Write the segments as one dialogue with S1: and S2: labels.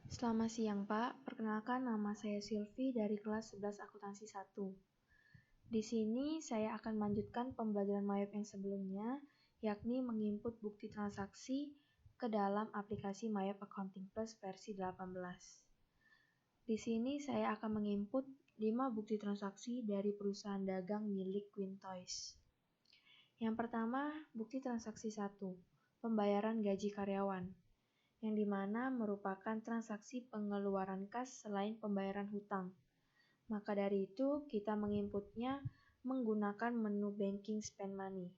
S1: Selamat siang Pak, perkenalkan nama saya Silvi dari kelas 11 Akuntansi 1. Di sini saya akan melanjutkan pembelajaran MyWeb yang sebelumnya, yakni menginput bukti transaksi ke dalam aplikasi MyWeb Accounting Plus versi 18. Di sini saya akan menginput 5 bukti transaksi dari perusahaan dagang milik Quintoys. Yang pertama, bukti transaksi 1, pembayaran gaji karyawan, yang dimana merupakan transaksi pengeluaran kas selain pembayaran hutang. Maka dari itu, kita menginputnya menggunakan menu Banking Spend Money.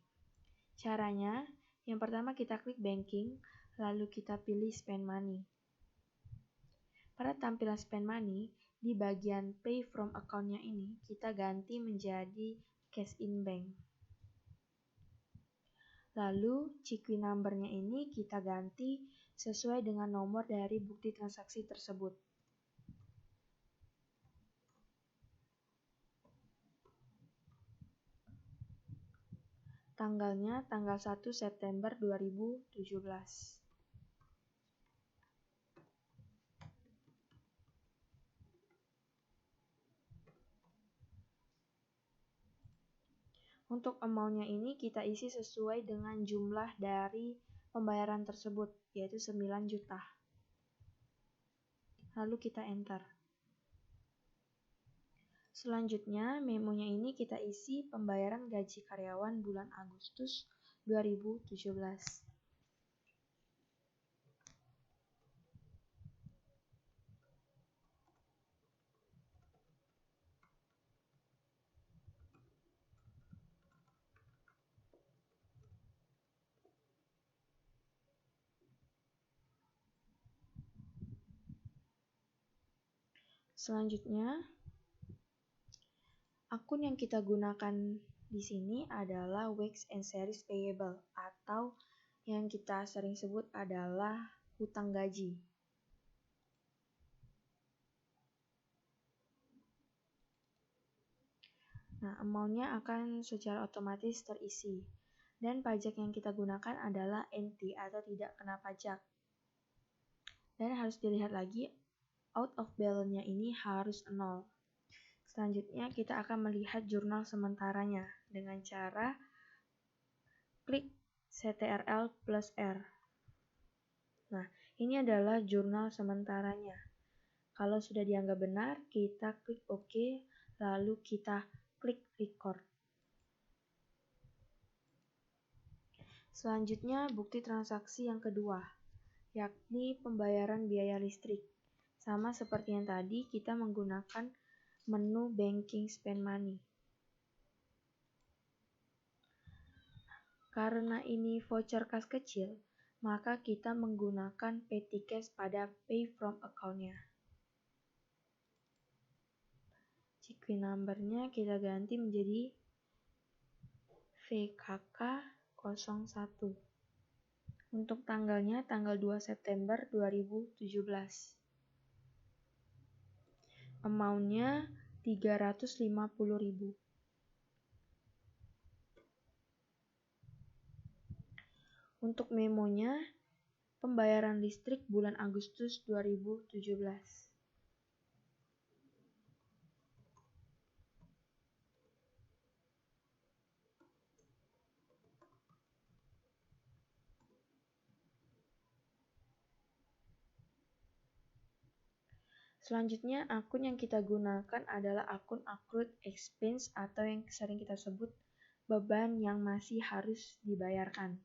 S1: Caranya, yang pertama kita klik Banking, lalu kita pilih Spend Money. Pada tampilan Spend Money, di bagian Pay From Account-nya ini, kita ganti menjadi Cash in Bank. Lalu, CQ number-nya ini kita ganti sesuai dengan nomor dari bukti transaksi tersebut. Tanggalnya tanggal 1 September 2017. Untuk amount-nya ini kita isi sesuai dengan jumlah dari pembayaran tersebut, yaitu 9 juta. Lalu kita enter. Selanjutnya, memonya ini kita isi pembayaran gaji karyawan bulan Agustus 2017. Selanjutnya, akun yang kita gunakan di sini adalah Wax and Series Payable atau yang kita sering sebut adalah hutang gaji. Nah, amount-nya akan secara otomatis terisi. Dan pajak yang kita gunakan adalah NT atau tidak kena pajak. Dan harus dilihat lagi, out of balance-nya ini harus 0. Selanjutnya kita akan melihat jurnal sementaranya dengan cara klik CTRL plus R. Nah, ini adalah jurnal sementaranya. Kalau sudah dianggap benar, kita klik OK, lalu kita klik record. Selanjutnya, bukti transaksi yang kedua, yakni pembayaran biaya listrik. Sama seperti yang tadi, kita menggunakan menu Banking Spend Money. Karena ini voucher kas kecil, maka kita menggunakan petty cash pada Pay From Account-nya. CQ number-nya kita ganti menjadi VKK01. Untuk tanggalnya tanggal 2 September 2017. Amount-nya 350.000. Untuk memonya, pembayaran listrik bulan Agustus 2017. Selanjutnya, akun yang kita gunakan adalah akun accrued expense atau yang sering kita sebut beban yang masih harus dibayarkan.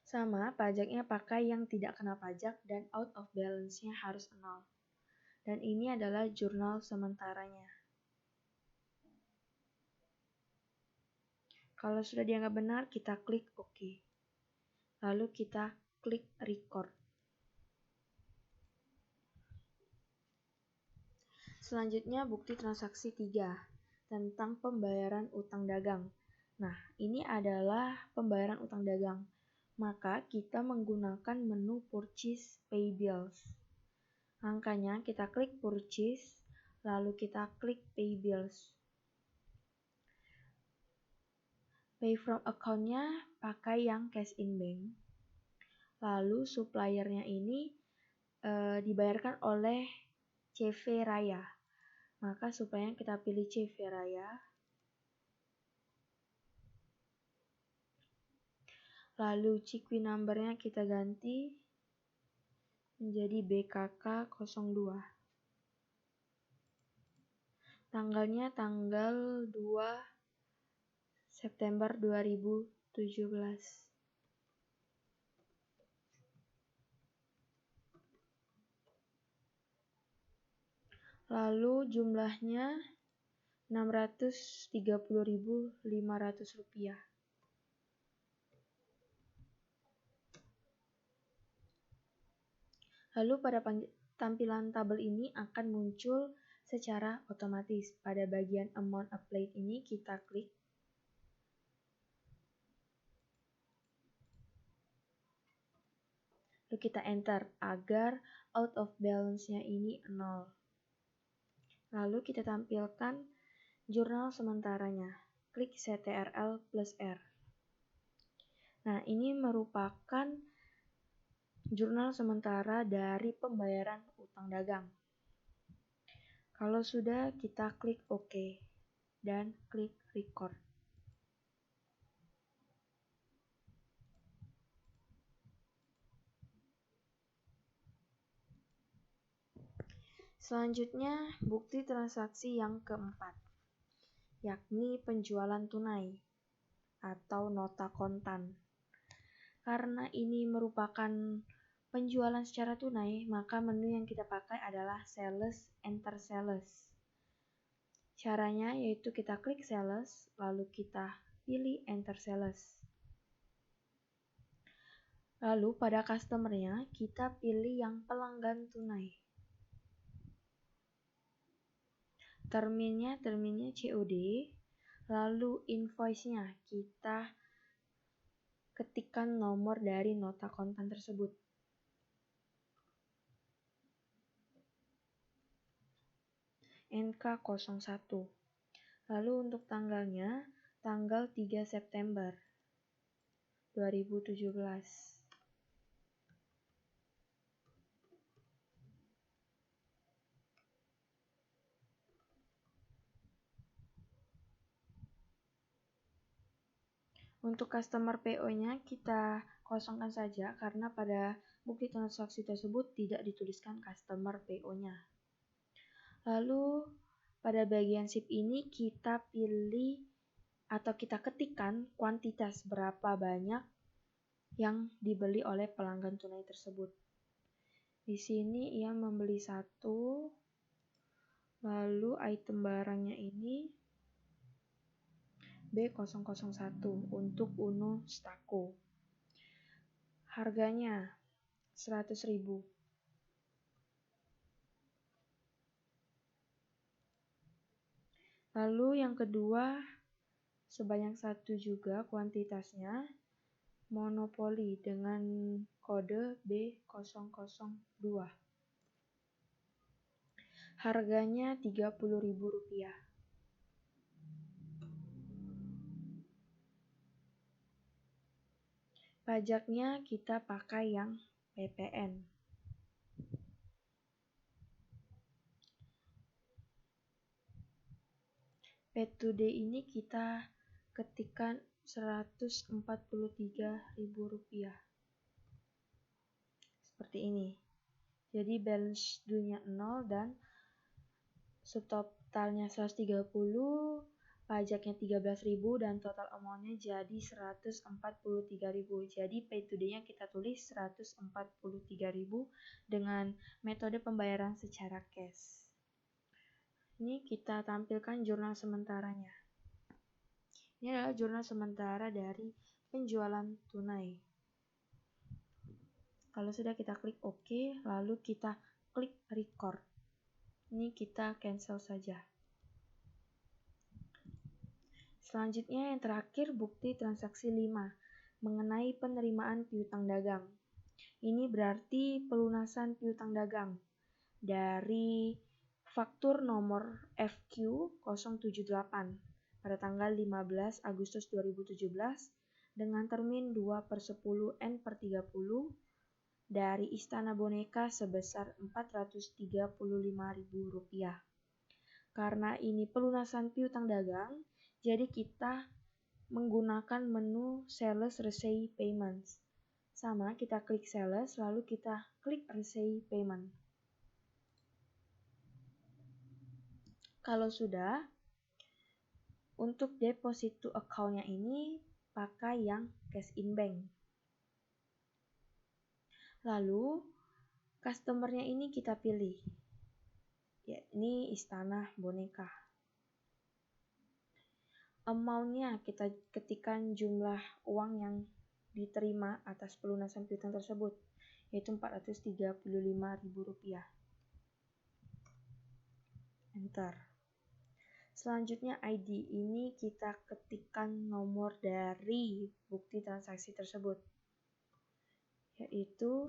S1: Sama, pajaknya pakai yang tidak kena pajak dan out of balance-nya harus 0. Dan ini adalah jurnal sementaranya. Kalau sudah dianggap benar, kita klik OK. Lalu kita klik record. Selanjutnya bukti transaksi 3 tentang pembayaran utang dagang. Nah, ini adalah pembayaran utang dagang. Maka kita menggunakan menu Purchase Pay Bills. Angkanya kita klik Purchase, lalu kita klik Pay Bills. Pay from account-nya pakai yang cash in bank. Lalu suppliernya ini dibayarkan oleh CV Raya. Maka suppliernya kita pilih CV Raya. Lalu CQ number-nya kita ganti menjadi BKK02. Tanggalnya tanggal 2 September 2017. Lalu jumlahnya Rp630.500. Lalu pada tampilan tabel ini akan muncul secara otomatis. Pada bagian amount applied ini kita klik. Lalu kita enter agar out of balance-nya ini 0. Lalu kita tampilkan jurnal sementaranya. Klik CTRL plus R. Nah, ini merupakan jurnal sementara dari pembayaran utang dagang. Kalau sudah, kita klik OK dan klik record. Selanjutnya, bukti transaksi yang keempat, yakni penjualan tunai atau nota kontan. Karena ini merupakan penjualan secara tunai, maka menu yang kita pakai adalah Sales, Enter Sales. Caranya yaitu kita klik Sales, lalu kita pilih Enter Sales. Lalu pada customer-nya, kita pilih yang pelanggan tunai. Terminnya COD, lalu invoice-nya kita ketikkan nomor dari nota kontan tersebut. NK01. Lalu untuk tanggalnya, tanggal 3 September 2017. Untuk customer PO-nya kita kosongkan saja karena pada bukti transaksi tersebut tidak dituliskan customer PO-nya. Lalu pada bagian SIP ini kita pilih atau kita ketikkan kuantitas berapa banyak yang dibeli oleh pelanggan tunai tersebut. Di sini ia membeli 1, lalu item barangnya ini B001 untuk Uno Stako. Harganya 100.000. Lalu yang kedua sebanyak 1 juga kuantitasnya, monopoli dengan kode B002. Harganya Rp30.000. Pajaknya kita pakai yang PPN. Paid today ini kita ketikkan Rp143.000. Seperti ini. Jadi balance due-nya 0 dan subtotalnya 130, pajaknya 13.000 dan total amount-nya jadi 143.000. Jadi paid today-nya kita tulis 143.000 dengan metode pembayaran secara cash. Ini kita tampilkan jurnal sementaranya. Ini adalah jurnal sementara dari penjualan tunai. Kalau sudah kita klik OK, lalu kita klik record. Ini kita cancel saja. Selanjutnya yang terakhir bukti transaksi 5 mengenai penerimaan piutang dagang. Ini berarti pelunasan piutang dagang dari faktur nomor FQ078 pada tanggal 15 Agustus 2017 dengan termin 2/10 dari Istana Boneka sebesar Rp435.000. Karena ini pelunasan piutang dagang, jadi kita menggunakan menu Sales Receipt Payments. Sama, kita klik Sales, lalu kita klik Receipt Payment. Kalau sudah, untuk deposit to account-nya ini pakai yang cash in bank. Lalu, customer-nya ini kita pilih, yakni Istana Boneka. Amount-nya kita ketikkan jumlah uang yang diterima atas pelunasan piutang tersebut, yaitu Rp435.000. Enter. Selanjutnya ID ini kita ketikkan nomor dari bukti transaksi tersebut, yaitu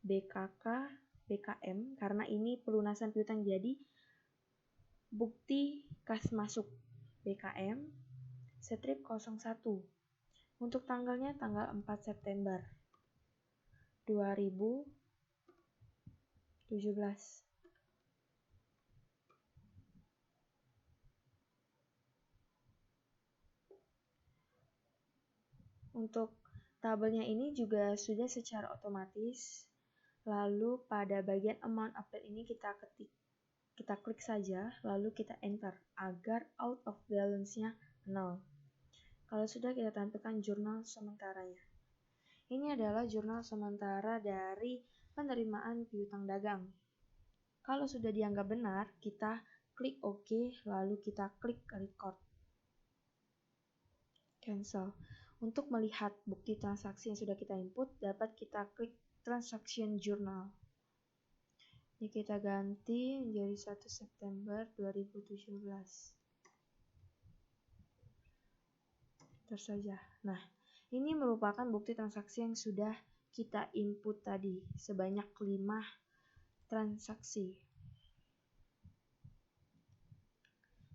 S1: BKK BKM, karena ini pelunasan piutang jadi bukti kas masuk BKM strip 01. Untuk tanggalnya tanggal 4 September 2017. Untuk tabelnya ini juga sudah secara otomatis. Lalu pada bagian amount update ini kita klik saja, lalu kita enter agar out of balance-nya 0. Kalau sudah, kita tampilkan jurnal sementaranya. Ini adalah jurnal sementara dari penerimaan piutang dagang. Kalau sudah dianggap benar, kita klik OK, lalu kita klik record. Cancel. Untuk melihat bukti transaksi yang sudah kita input, dapat kita klik Transaction Journal. Ini kita ganti menjadi 1 September 2017. Terus saja. Nah, ini merupakan bukti transaksi yang sudah kita input tadi, sebanyak 5 transaksi.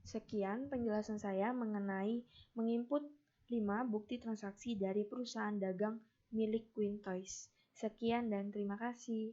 S1: Sekian penjelasan saya mengenai menginput 5 bukti transaksi dari perusahaan dagang milik Queen Toys. Sekian dan terima kasih.